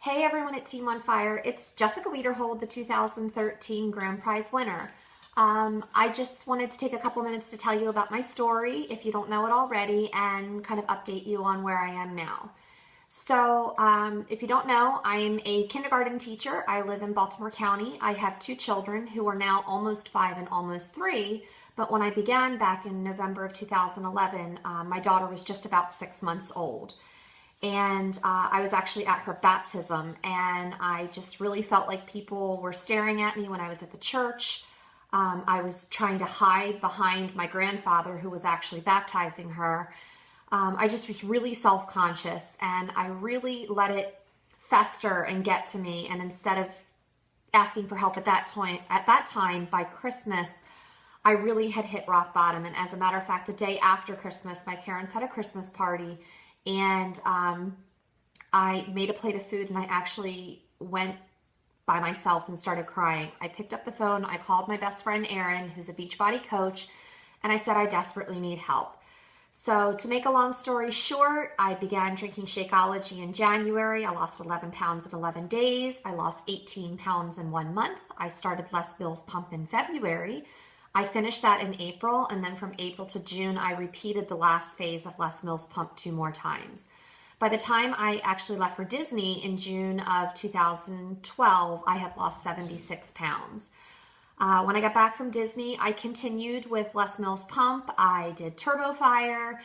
Hey everyone at Team on Fire, it's Jessica Wiederhold, the 2013 Grand Prize winner. I just wanted to take a couple minutes to tell you about my story, if you don't know it already, and kind of update you on where I am now. So if you don't know, I'm a kindergarten teacher. I live in Baltimore County. I have two children who are now almost 5 and almost 3, but when I began back in November of 2011, my daughter was just about 6 months old. And I was actually at her baptism, and I just really felt like people were staring at me when I was at the church. I was trying to hide behind my grandfather who was actually baptizing her. I just was really self-conscious, and I really let it fester and get to me. And instead of asking for help at that time, by Christmas, I really had hit rock bottom. And as a matter of fact, the day after Christmas, my parents had a Christmas party, and I made a plate of food, and I actually went by myself and started crying. I picked up the phone, I called my best friend Erin, who's a Beachbody coach, and I said I desperately need help. So to make a long story short, I began drinking Shakeology in January. I lost 11 pounds in 11 days. I lost 18 pounds in 1 month. I started Les Mills Pump in February. I finished that in April, and then from April to June, I repeated the last phase of Les Mills Pump 2 more times. By the time I actually left for Disney in June of 2012, I had lost 76 pounds. When I got back from Disney, I continued with Les Mills Pump. I did Turbo Fire,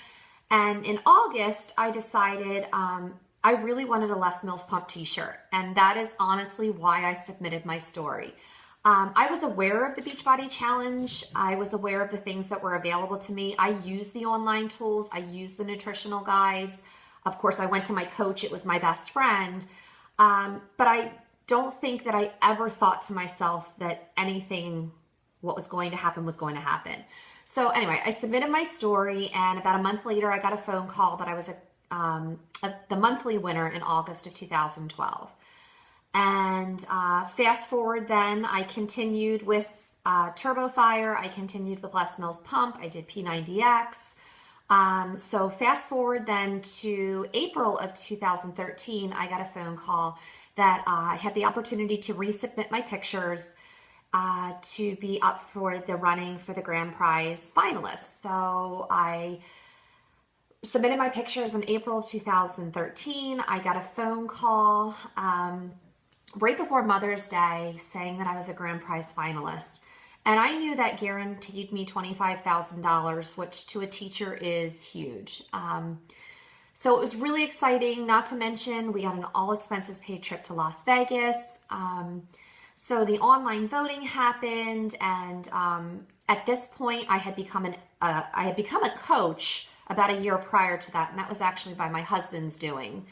and in August, I decided I really wanted a Les Mills Pump t-shirt, and that is honestly why I submitted my story. I was aware of the Beachbody Challenge. I was aware of the things that were available to me. I used the online tools. I used the nutritional guides. Of course, I went to my coach. It was my best friend. But I don't think that I ever thought to myself that what was going to happen was going to happen. So anyway, I submitted my story, and about a month later, I got a phone call that I was the monthly winner in August of 2012. And fast forward then, I continued with Turbo Fire, I continued with Les Mills Pump, I did P90X. So fast forward then to April of 2013, I got a phone call that I had the opportunity to resubmit my pictures to be up for the running for the Grand Prize finalists. So I submitted my pictures in April of 2013. I got a phone call right before Mother's Day saying that I was a Grand Prize finalist. And I knew that guaranteed me $25,000, which to a teacher is huge. So it was really exciting, not to mention we got an all expenses paid trip to Las Vegas. So the online voting happened, and at this point I had become a coach about a year prior to that, and that was actually by my husband's doing.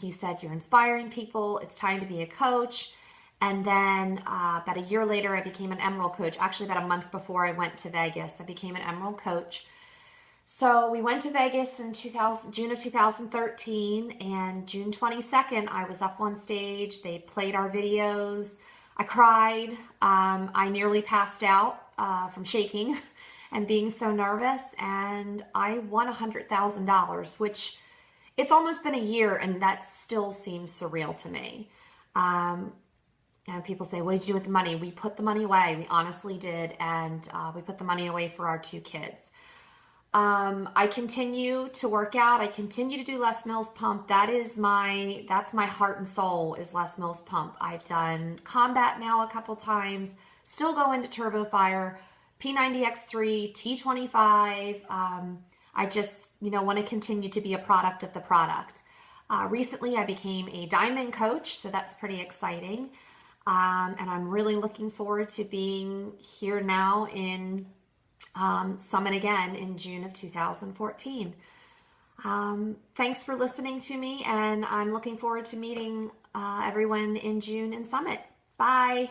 He said, "You're inspiring people, it's time to be a coach." And then about a year later, I became an Emerald coach. Actually, about a month before I went to Vegas, I became an Emerald coach. So we went to Vegas in June of 2013, and June 22nd, I was up on stage. They played our videos. I cried. I nearly passed out from shaking and being so nervous, and I won $100,000, which it's almost been a year, and that still seems surreal to me. And people say, "What did you do with the money?" We put the money away. We honestly did, and we put the money away for our 2 kids. I continue to work out. I continue to do Les Mills Pump. That's my heart and soul, is Les Mills Pump. I've done Combat now a couple times. Still go into Turbo Fire, P90X3, T25. I just, want to continue to be a product of the product. Recently, I became a Diamond coach, so that's pretty exciting. And I'm really looking forward to being here now in Summit again in June of 2014. Thanks for listening to me, and I'm looking forward to meeting everyone in June in Summit. Bye.